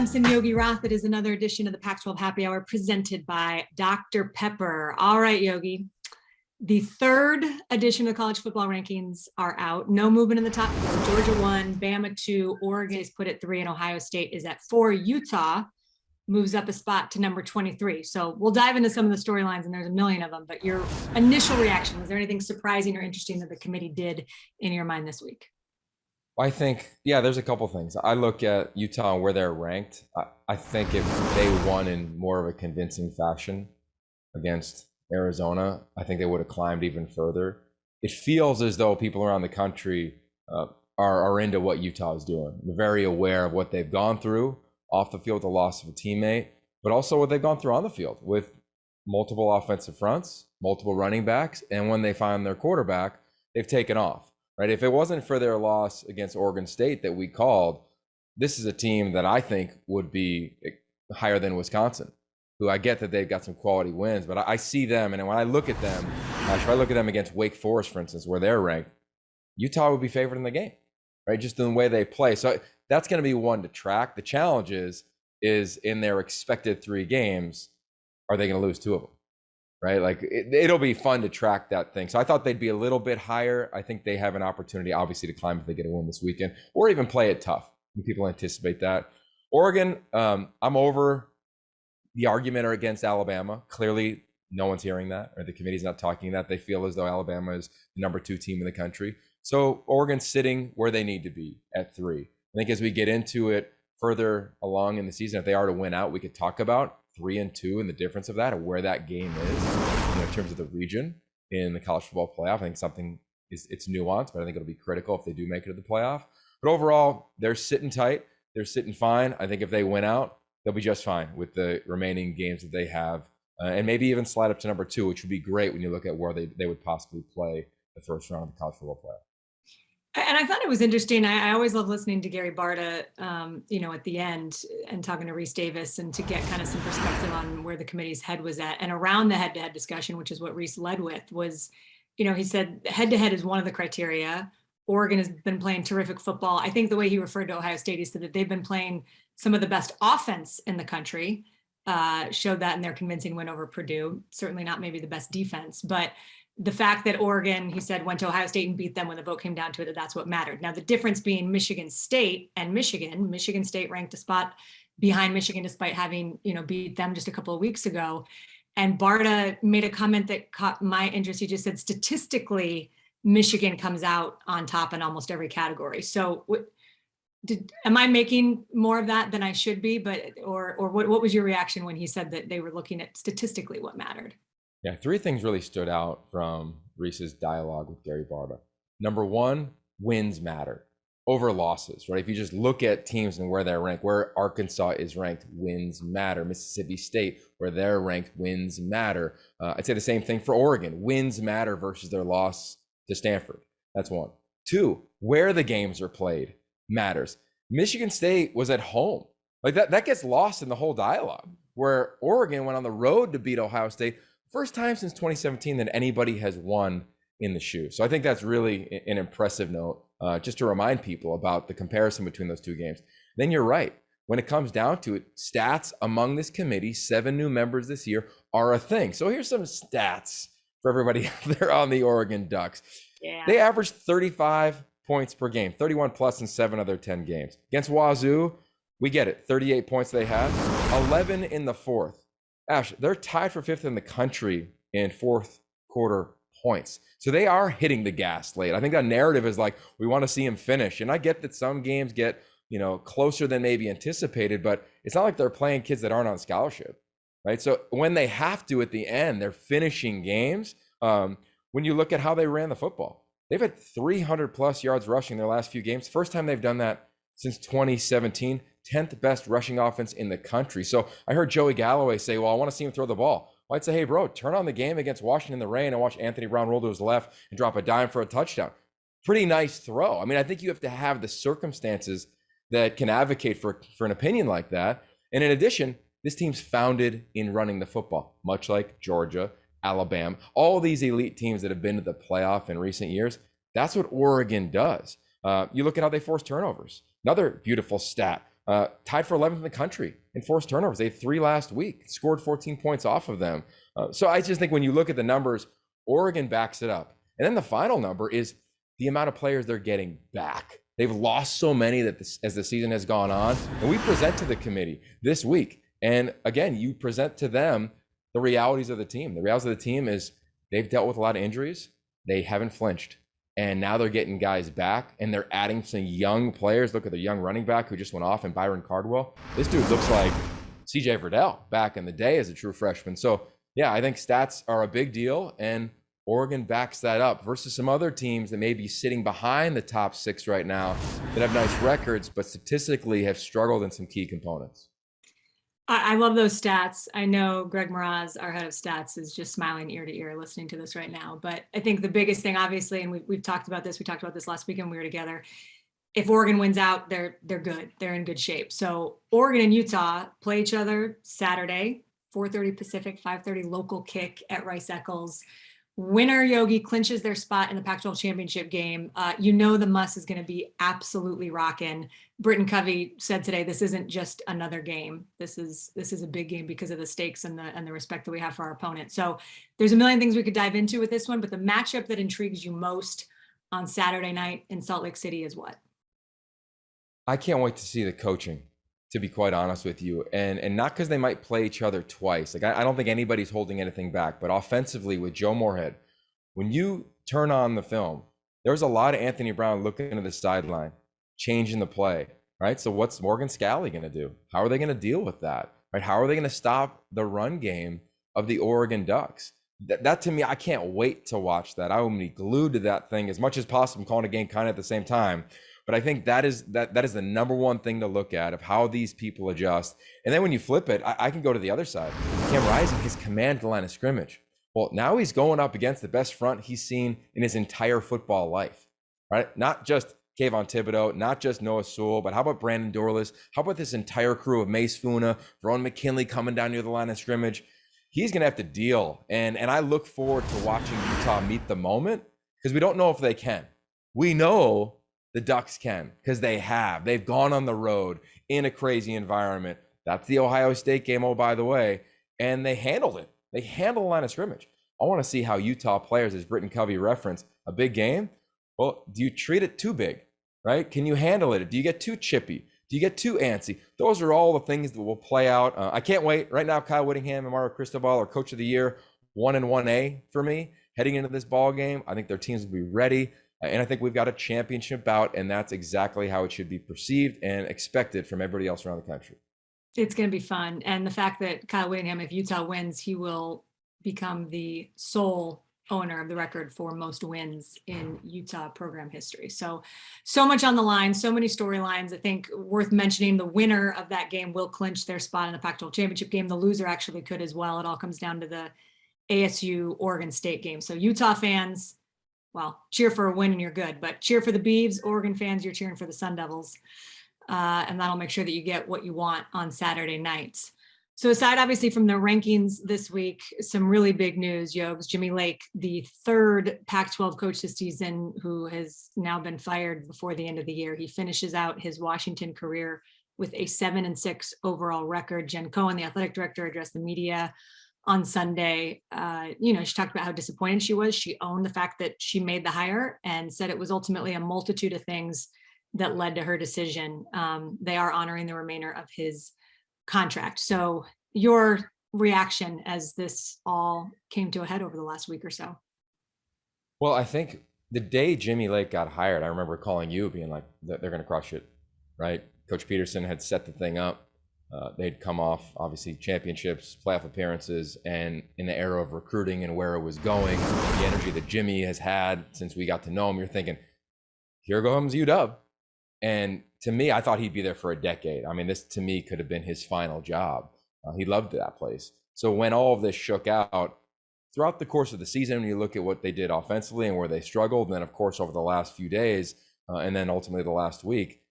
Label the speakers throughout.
Speaker 1: Adamson, Yogi, Roth. It is another edition of the Pac-12 Happy Hour presented by Dr. Pepper. All right, Yogi. The third edition of the college football rankings are out. No movement in the top four. Georgia 1, Bama 2, Oregon is put at 3, and Ohio State is at 4. Utah moves up a spot to number 23. So we'll dive into some of the storylines, and there's a million of them. But your initial reaction, was there anything surprising or interesting that the committee did in your mind this week?
Speaker 2: I think, there's a couple things. I look at Utah and where they're ranked. I think if they won in more of a convincing fashion against Arizona, I think they would have climbed even further. It feels as though people around the country are into what Utah is doing. They're very aware of what they've gone through off the field, the loss of a teammate, but also what they've gone through on the field with multiple offensive fronts, multiple running backs, and when they find their quarterback, they've taken off. Right? If it wasn't for their loss against Oregon State that we called, this is a team that I think would be higher than Wisconsin, who I get that they've got some quality wins, but I see them, and when I look at them, if I look at them against Wake Forest, for instance, where they're ranked, Utah would be favored in the game, right? Just in the way they play. So that's going to be one to track. The challenge is in their expected 3 games, are they going to lose 2 of them? Right? Like it'll be fun to track that thing. So I thought they'd be a little bit higher. I think they have an opportunity, obviously, to climb if they get a win this weekend, or even play it tough. People anticipate that. Oregon, I'm over the argument against Alabama. Clearly, no one's hearing that, or the committee's not talking that. They feel as though Alabama is the number 2 team in the country. So Oregon's sitting where they need to be at 3. I think as we get into it further along in the season, if they are to win out, we could talk about 3 and 2 and the difference of that and where that game is, in terms of the region in the college football playoff. I think something it's nuanced, but I think it'll be critical if they do make it to the playoff. But overall, they're sitting tight. They're sitting fine. I think if they win out, they'll be just fine with the remaining games that they have, and maybe even slide up to number 2, which would be great when you look at where they would possibly play the first round of the college football playoff.
Speaker 1: And I thought it was interesting. I always love listening to Gary Barta, at the end and talking to Reese Davis, and to get kind of some perspective on where the committee's head was at. And around the head-to-head discussion, which is what Reese led with, was, he said head-to-head is one of the criteria. Oregon has been playing terrific football. I think the way he referred to Ohio State, he said that they've been playing some of the best offense in the country, showed that in their convincing win over Purdue. Certainly not maybe the best defense, but the fact that Oregon, he said, went to Ohio State and beat them when the vote came down to it, that's what mattered. Now, the difference being Michigan State and Michigan State ranked a spot behind Michigan despite having, beat them just a couple of weeks ago. And Barta made a comment that caught my interest. He just said, statistically, Michigan comes out on top in almost every category. So am I making more of that than I should be? Or what was your reaction when he said that they were looking at statistically what mattered?
Speaker 2: Yeah, 3 things really stood out from Reese's dialogue with Gary Barta. Number 1, wins matter over losses, right? If you just look at teams and where they're ranked, where Arkansas is ranked, wins matter. Mississippi State, where they're ranked, wins matter. I'd say the same thing for Oregon. Wins matter versus their loss to Stanford. That's 1. 2, where the games are played matters. Michigan State was at home. Like that gets lost in the whole dialogue, where Oregon went on the road to beat Ohio State. First time since 2017 that anybody has won in the shoe. So I think that's really an impressive note, just to remind people about the comparison between those 2 games. Then you're right. When it comes down to it, stats among this committee, 7 new members this year, are a thing. So here's some stats for everybody out there on the Oregon Ducks.
Speaker 1: Yeah.
Speaker 2: They averaged 35 points per game, 31 plus in 7 of their 10 games. Against Wazoo, we get it, 38 points they had, 11 in the 4th. Ash, they're tied for 5th in the country in 4th quarter points. So they are hitting the gas late. I think that narrative is like, we want to see them finish. And I get that some games get, closer than maybe anticipated, but it's not like they're playing kids that aren't on scholarship, right? So when they have to at the end, they're finishing games. When you look at how they ran the football, they've had 300 plus yards rushing their last few games. First time they've done that since 2017. 10th best rushing offense in the country. So I heard Joey Galloway say, well, I want to see him throw the ball. Well, I'd say, hey, bro, turn on the game against Washington in the rain and watch Anthony Brown roll to his left and drop a dime for a touchdown. Pretty nice throw. I mean, I think you have to have the circumstances that can advocate for an opinion like that. And in addition, this team's founded in running the football, much like Georgia, Alabama, all these elite teams that have been to the playoff in recent years. That's what Oregon does. You look at how they force turnovers. Another beautiful stat. tied for 11th in the country in forced turnovers. They had 3 last week, scored 14 points off of them. So I just think when you look at the numbers, Oregon backs it up. And then the final number is the amount of players they're getting back. They've lost so many that as the season has gone on. And we present to the committee this week. And again, you present to them the realities of the team. The realities of the team is they've dealt with a lot of injuries. They haven't flinched. And now they're getting guys back, and they're adding some young players. Look at the young running back who just went off, and Byron Cardwell. This dude looks like CJ Verdell back in the day as a true freshman. So, yeah, I think stats are a big deal, and Oregon backs that up versus some other teams that may be sitting behind the top 6 right now that have nice records, but statistically have struggled in some key components.
Speaker 1: I love those stats. I know Greg Mraz, our head of stats, is just smiling ear to ear listening to this right now. But I think the biggest thing, obviously, and we've talked about this. We talked about this last weekend when we were together. If Oregon wins out, they're good. They're in good shape. So Oregon and Utah play each other Saturday, 4:30 Pacific, 5:30 local kick at Rice Eccles. Winner Yogi clinches their spot in the Pac-12 championship game. The muss is going to be absolutely rocking. Britton Covey said today, this isn't just another game. This is a big game because of the stakes and the respect that we have for our opponent. So there's a million things we could dive into with this one, but the matchup that intrigues you most on Saturday night in Salt Lake City is what?
Speaker 2: I can't wait to see the coaching, to be quite honest with you. And not because they might play each other twice. Like, I don't think anybody's holding anything back, but offensively with Joe Moorhead, when you turn on the film, there's a lot of Anthony Brown looking to the sideline, changing the play, right? So what's Morgan Scalley going to do? How are they going to deal with that, right? How are they going to stop the run game of the Oregon Ducks? That to me, I can't wait to watch that. I will be glued to that thing as much as possible. I'm calling a game kind of at the same time. But I think that is the number one thing to look at of how these people adjust. And then when you flip it, I can go to the other side. Cam Rising, his command the line of scrimmage. Well, now he's going up against the best front he's seen in his entire football life, right? Not just Kayvon Thibodeau, not just Noah Sewell, but how about Brandon Dorless? How about this entire crew of Mace Funa, Verone McKinley coming down near the line of scrimmage? He's going to have to deal. And I look forward to watching Utah meet the moment because we don't know if they can. We know the Ducks can because they've gone on the road in a crazy environment. That's the Ohio State game, oh, by the way, and they handled it. They handled the line of scrimmage. I want to see how Utah players, as Britton Covey referenced, a big game. Well, do you treat it too big, right? Can you handle it? Do you get too chippy? Do you get too antsy? Those are all the things that will play out. I can't wait. Right now, Kyle Whittingham and Mario Cristobal are Coach of the Year 1 and 1A for me heading into this ball game. I think their teams will be ready. And I think we've got a championship bout, and that's exactly how it should be perceived and expected from everybody else around the country.
Speaker 1: It's going to be fun. And the fact that Kyle Whittingham, if Utah wins, he will become the sole owner of the record for most wins in Utah program history. So much on the line, so many storylines. I think worth mentioning, the winner of that game will clinch their spot in the Pac-12 championship game. The loser actually could as well. It all comes down to the ASU Oregon State game. So Utah fans, well, cheer for a win and you're good, but cheer for the Beavs. Oregon fans, you're cheering for the Sun Devils. And that'll make sure that you get what you want on Saturday nights. So aside, obviously, from the rankings this week, some really big news, Yogs. Jimmy Lake, the third Pac-12 coach this season who has now been fired before the end of the year. He finishes out his Washington career with a 7-6 overall record. Jen Cohen, the athletic director, addressed the media on Sunday. She talked about how disappointed she was. She owned the fact that she made the hire and said it was ultimately a multitude of things that led to her decision. They are honoring the remainder of his contract. So your reaction as this all came to a head over the last week or so?
Speaker 2: Well, I think the day Jimmy Lake got hired, I remember calling you being like, they're going to crush it, right? Coach Peterson had set the thing up. They'd come off, obviously, championships, playoff appearances, and in the era of recruiting and where it was going, the energy that Jimmy has had since we got to know him, you're thinking, here comes UW. And to me, I thought he'd be there for a decade. I mean, this to me could have been his final job. He loved that place. So when all of this shook out throughout the course of the season, when you look at what they did offensively and where they struggled, and then of course over the last few days, and then ultimately the last week,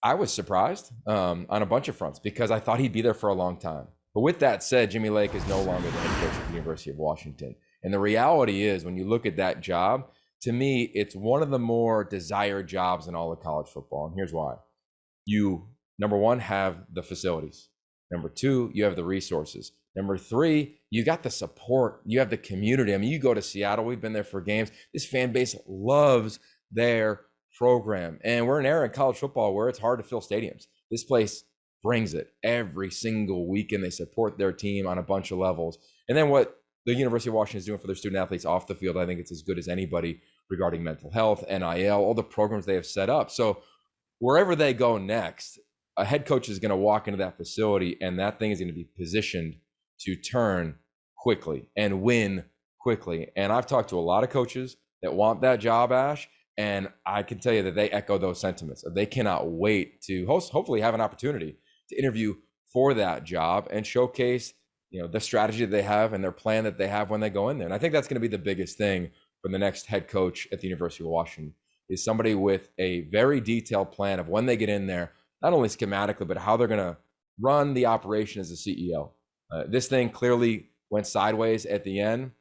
Speaker 2: I was surprised on a bunch of fronts because I thought he'd be there for a long time. But with that said, Jimmy Lake is no longer the head coach of the University of Washington. And the reality is, when you look at that job, to me, it's one of the more desired jobs in all of college football. And here's why. You Number one, have the facilities. Number two, you have the resources. Number three, you got the support. You have the community. I mean, you go to Seattle, we've been there for games. This fan base loves their program. And we're in an era in college football where it's hard to fill stadiums. This place brings it every single weekend. They support their team on a bunch of levels. And then what the University of Washington is doing for their student athletes off the field, I think it's as good as anybody regarding mental health, NIL, all the programs they have set up. So wherever they go next, a head coach is going to walk into that facility and that thing is going to be positioned to turn quickly and win quickly. And I've talked to a lot of coaches that want that job, Ash, and I can tell you that they echo those sentiments. They cannot wait to hopefully have an opportunity to interview for that job and showcase, the strategy that they have and their plan that they have when they go in there. And I think that's going to be the biggest thing for the next head coach at the University of Washington, is somebody with a very detailed plan of when they get in there, not only schematically, but how they're going to run the operation as a CEO. This thing clearly went sideways at the end.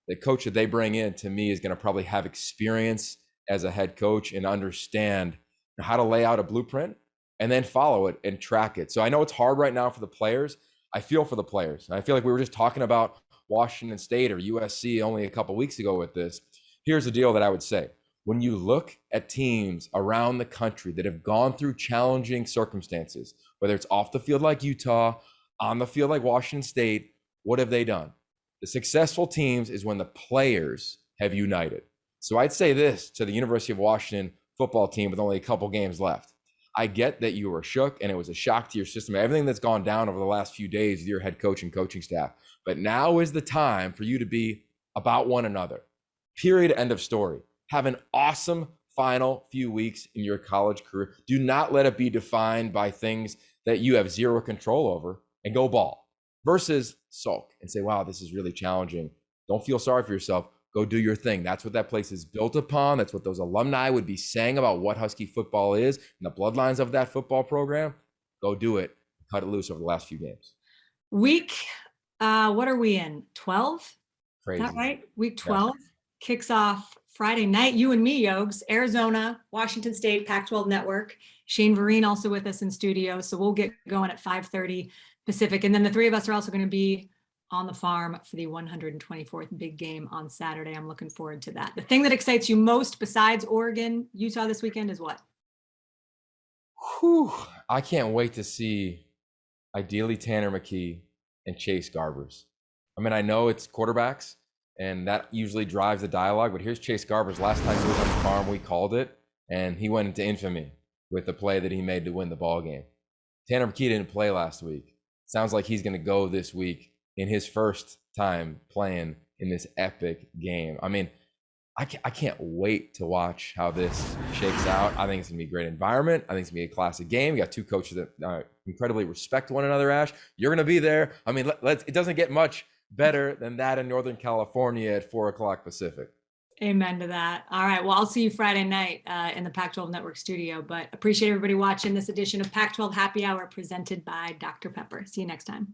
Speaker 2: The coach that they bring in, to me, is going to probably have experience as a head coach and understand how to lay out a blueprint and then follow it and track it. So I know it's hard right now for the players. I feel for the players. I feel like we were just talking about Washington State or USC only a couple weeks ago with this. Here's the deal that I would say. When you look at teams around the country that have gone through challenging circumstances, whether it's off the field like Utah, on the field like Washington State, what have they done? The successful teams is when the players have united. So I'd say this to the University of Washington football team with only a couple games left. I get that you were shook and it was a shock to your system, everything that's gone down over the last few days with your head coach and coaching staff. But now is the time for you to be about one another. Period. End of story. Have an awesome final few weeks in your college career. Do not let it be defined by things that you have zero control over, and go ball, versus sulk and say, wow, this is really challenging. Don't feel sorry for yourself. Go do your thing. That's what that place is built upon. That's what those alumni would be saying about what Husky football is and the bloodlines of that football program. Go do it. Cut it loose over the last few games.
Speaker 1: Week, what are we in? 12?
Speaker 2: Crazy.
Speaker 1: Is that right? Week 12 kicks off Friday night. You and me, Yogs. Arizona, Washington State, Pac-12 Network. Shane Vereen also with us in studio. So we'll get going at 5:30 Pacific. And then the three of us are also going to be on the farm for the 124th big game on Saturday. I'm looking forward to that. The thing that excites you most besides Oregon, Utah this weekend is what?
Speaker 2: Whew. I can't wait to see ideally Tanner McKee and Chase Garbers. I mean, I know it's quarterbacks and that usually drives the dialogue, but here's Chase Garbers. Last time he was on the farm, we called it, and he went into infamy with the play that he made to win the ball game. Tanner McKee didn't play last week. Sounds like he's going to go this week in his first time playing in this epic game. I mean, I can't wait to watch how this shakes out. I think it's going to be a great environment. I think it's going to be a classic game. You got two coaches that incredibly respect one another, Ash. You're going to be there. I mean, it doesn't get much better than that in Northern California at 4:00 Pacific.
Speaker 1: Amen to that. All right. Well, I'll see you Friday night in the Pac-12 Network studio, but appreciate everybody watching this edition of Pac-12 Happy Hour presented by Dr. Pepper. See you next time.